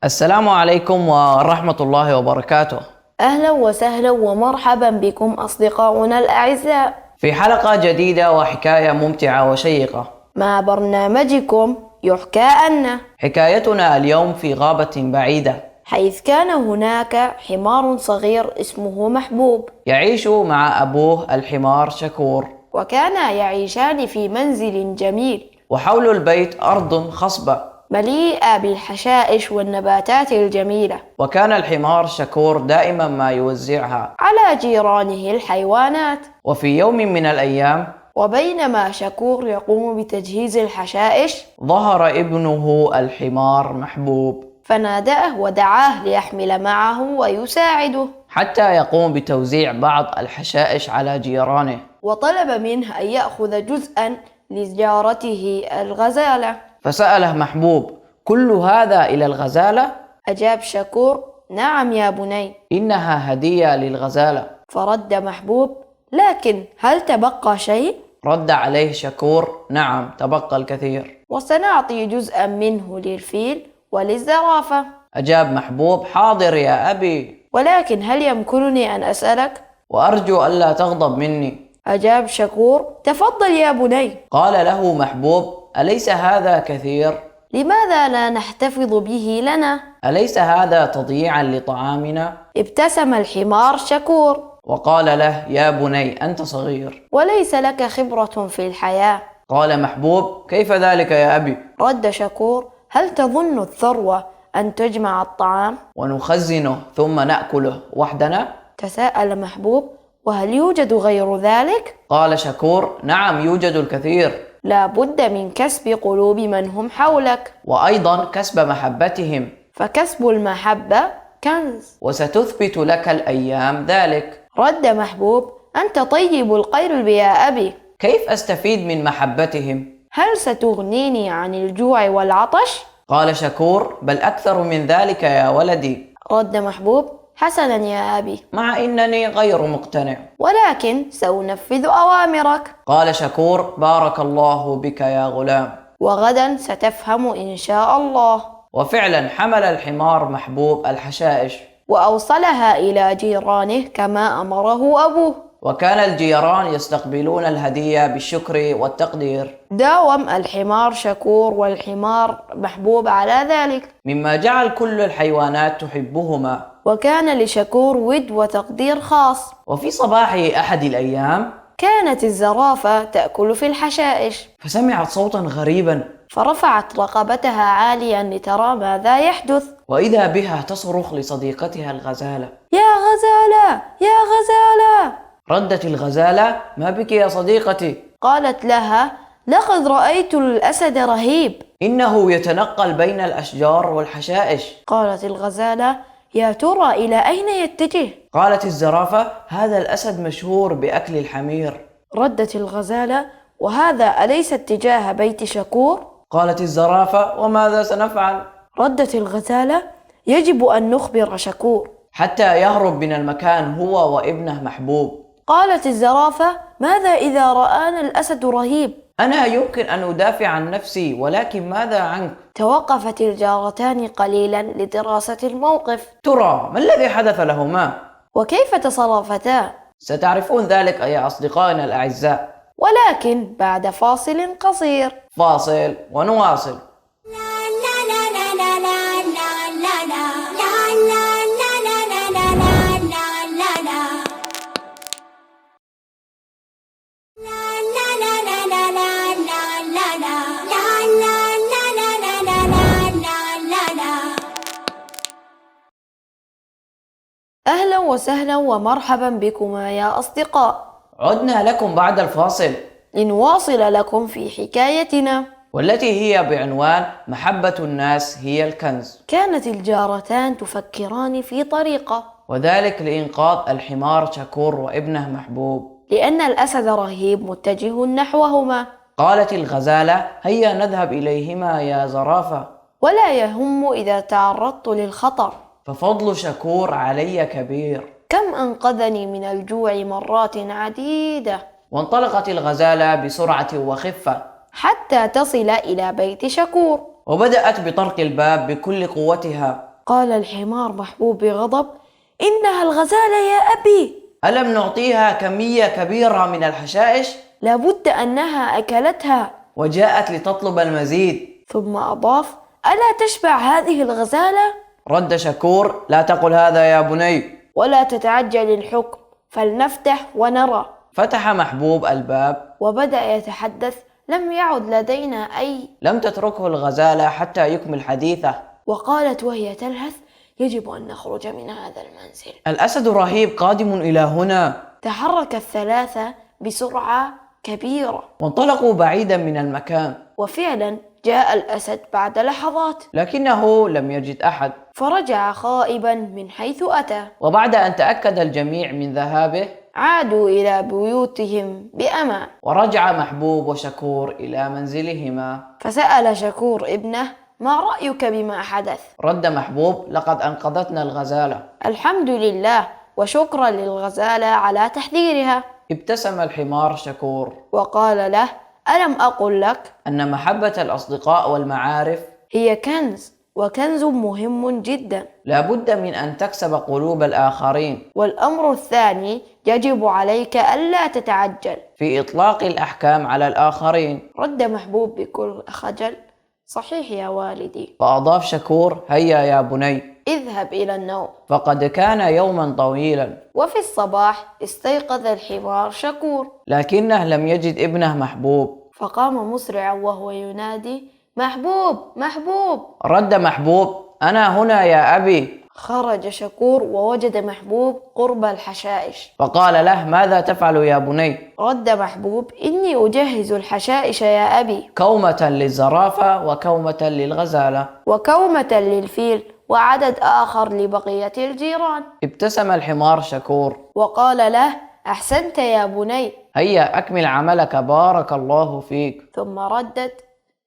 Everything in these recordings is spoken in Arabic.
السلام عليكم ورحمة الله وبركاته. أهلا وسهلا ومرحبا بكم أصدقاؤنا الأعزاء في حلقة جديدة وحكاية ممتعة وشيقة مع برنامجكم يحكى عنا، حكايتنا اليوم في غابة بعيدة، حيث كان هناك حمار صغير اسمه محبوب، يعيش مع أبوه الحمار شكور، وكانا يعيشان في منزل جميل وحول البيت أرض خصبة، مليئة بالحشائش والنباتات الجميلة، وكان الحمار شكور دائما ما يوزعها. على جيرانه الحيوانات. وفي يوم من الأيام وبينما شكور يقوم بتجهيز الحشائش، ظهر ابنه الحمار محبوب فناداه ودعاه ليحمل معه ويساعده، حتى يقوم بتوزيع بعض الحشائش على جيرانه. وطلب منه أن يأخذ جزءا لجارته الغزالة. فسأله محبوب: كل هذا إلى الغزالة؟ أجاب شكور: نعم يا بني. إنها هدية للغزالة. فرد محبوب: لكن هل تبقى شيء؟ رد عليه شكور: نعم، تبقى الكثير. وسنعطي جزءا منه للفيل وللزرافة. أجاب محبوب: حاضر يا أبي، ولكن هل يمكنني أن أسألك؟ وأرجو ألا تغضب مني. أجاب شكور: تفضل يا بني. قال له محبوب: أليس هذا كثير؟ لماذا لا نحتفظ به لنا؟ أليس هذا تضييعا لطعامنا؟ ابتسم الحمار شكور: وقال له: يا بني، أنت صغير وليس لك خبرة في الحياة. قال محبوب: كيف ذلك يا أبي؟ رد شكور: هل تظن الثروة أن تجمع الطعام ونخزنه ثم نأكله وحدنا؟ تساءل محبوب: وهل يوجد غير ذلك؟ قال شكور: نعم، يوجد الكثير. لا بد من كسب قلوب من هم حولك، وأيضا كسب محبتهم، فكسب المحبة كنز. وستثبت لك الأيام ذلك. رد محبوب: أنت طيب القلب يا أبي. كيف أستفيد من محبتهم؟ هل ستغنيني عن الجوع والعطش؟ قال شكور: بل أكثر من ذلك يا ولدي. رد محبوب: حسنا يا أبي، مع إنني غير مقتنع، ولكن سأنفذ أوامرك. قال شكور: بارك الله بك يا غلام، وغدا ستفهم إن شاء الله. وفعلا حمل الحمار محبوب الحشائش وأوصلها إلى جيرانه كما أمره أبوه. وكان الجيران يستقبلون الهدية بالشكر والتقدير، داوم الحمار شكور والحمار محبوب على ذلك، مما جعل كل الحيوانات تحبهما. وكان لشكور ود وتقدير خاص. وفي صباح أحد الأيام كانت الزرافة تأكل في الحشائش، فسمعت صوتا غريبا، فرفعت رقبتها عاليا لترى ماذا يحدث. وإذا بها تصرخ لصديقتها الغزالة: يا غزالة، يا غزالة. ردت الغزالة: ما بك يا صديقتي؟ قالت لها: لقد رأيت الأسد رهيب. إنه يتنقل بين الأشجار والحشائش. قالت الغزالة: يا ترى إلى أين يتجه؟ قالت الزرافة: هذا الأسد مشهور بأكل الحمير. ردت الغزالة: وهذا أليس اتجاه بيت شكور؟ قالت الزرافة: وماذا سنفعل؟ ردت الغزالة: يجب أن نخبر شكور حتى يهرب من المكان هو وابنه محبوب. قالت الزرافة: ماذا إذا رآنا الأسد رهيب؟ أنا يمكن أن أدافع عن نفسي، ولكن ماذا عنك؟ توقفت الجارتان قليلا لدراسة الموقف. ترى ما الذي حدث لهما؟ وكيف تصرفتا؟ ستعرفون ذلك يا أصدقائنا الأعزاء، ولكن بعد فاصل قصير. فاصل ونواصل. أهلا وسهلا ومرحبا بكما يا أصدقاء. عدنا لكم بعد الفاصل لنواصل لكم في حكايتنا، والتي هي بعنوان محبة الناس هي الكنز. كانت الجارتان تفكران في طريقة، وذلك لإنقاذ الحمار شكور وابنه محبوب، لأن الأسد رهيب متجه نحوهما. قالت الغزالة: هيا نذهب إليهما يا زرافة، ولا يهم إذا تعرضت للخطر، ففضل شكور علي كبير. كم أنقذني من الجوع مرات عديدة. وانطلقت الغزالة بسرعة وخفة حتى تصل إلى بيت شكور. وبدأت بطرق الباب بكل قوتها، قال الحمار محبوب بغضب: إنها الغزالة يا أبي. ألم نعطيها كمية كبيرة من الحشائش؟ لابد أنها أكلتها. وجاءت لتطلب المزيد. ثم أضاف: ألا تشبع هذه الغزالة؟ رد شكور: لا تقل هذا يا بني. ولا تتعجل الحكم، فلنفتح ونرى. فتح محبوب الباب وبدأ يتحدث: لم يعد لدينا أي. لم تتركه الغزالة حتى يكمل حديثه. وقالت وهي تلهث: يجب أن نخرج من هذا المنزل. الأسد رهيب قادم إلى هنا. تحرك الثلاثة بسرعة كبيرة وانطلقوا بعيدا من المكان. وفعلا جاء الأسد بعد لحظات، لكنه لم يجد أحد، فرجع خائبا من حيث أتى. وبعد أن تأكد الجميع من ذهابه عادوا إلى بيوتهم بأمان. ورجع محبوب وشكور إلى منزلهما. فسأل شكور ابنه: ما رأيك بما حدث؟ رد محبوب: لقد أنقذتنا الغزالة. الحمد لله، وشكرا للغزالة على تحذيرها. ابتسم الحمار شكور وقال له: ألم أقل لك أن محبة الأصدقاء والمعارف هي كنز، وكنز مهم جدا. لا بد من أن تكسب قلوب الآخرين. والأمر الثاني، يجب عليك ألا تتعجل في إطلاق الأحكام على الآخرين. رد محبوب بكل خجل: صحيح يا والدي. فأضاف شكور: هيا يا بني، اذهب إلى النوم. فقد كان يوما طويلا. وفي الصباح استيقظ الحمار شكور، لكنه لم يجد ابنه محبوب. فقام مسرعا وهو ينادي: محبوب محبوب. رد محبوب: أنا هنا يا أبي. خرج شكور ووجد محبوب قرب الحشائش. فقال له: ماذا تفعل يا بني؟ رد محبوب: إني أجهز الحشائش يا أبي. كومة للزرافة وكومة للغزالة وكومة للفيل، وعدد آخر لبقية الجيران. ابتسم الحمار شكور وقال له: أحسنت يا بني. هيا أكمل عملك، بارك الله فيك. ثم ردت: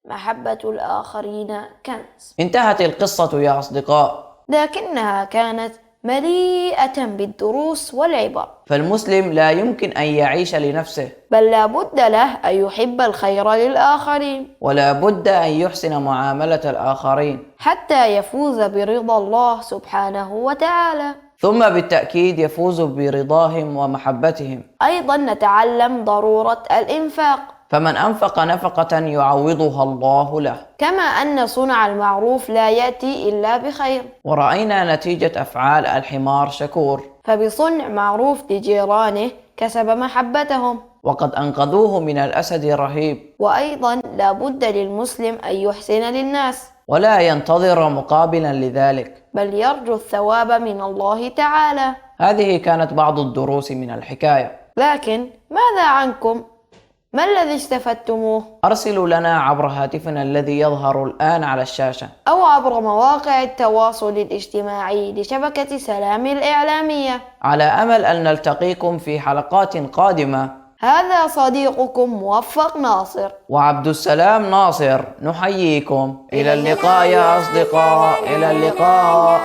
محبة الآخرين كنز. انتهت القصة يا أصدقاء. لكنها كانت مليئة بالدروس والعبر. فالمسلم لا يمكن أن يعيش لنفسه، بل لا بد له أن يحب الخير للآخرين، ولا بد أن يحسن معاملة الآخرين حتى يفوز برضا الله سبحانه وتعالى. ثم بالتأكيد يفوز برضاهم ومحبتهم. أيضا نتعلم ضرورة الإنفاق، فمن أنفق نفقة يعوضها الله له، كما أن صنع المعروف لا يأتي إلا بخير. ورأينا نتيجة أفعال الحمار شكور، فبصنع معروف لجيرانه كسب محبتهم، وقد أنقذوه من الأسد الرهيب. وأيضا لا بد للمسلم أن يحسن للناس، ولا ينتظر مقابلا لذلك، بل يرجو الثواب من الله تعالى. هذه كانت بعض الدروس من الحكاية. لكن ماذا عنكم؟ ما الذي استفدتموه؟ أرسلوا لنا عبر هاتفنا الذي يظهر الآن على الشاشة، أو عبر مواقع التواصل الاجتماعي لشبكة سلام الإعلامية. على أمل أن نلتقيكم في حلقات قادمة. هذا صديقكم موفق ناصر وعبد السلام ناصر، نحييكم. إلى اللقاء يا أصدقاء، إلى اللقاء.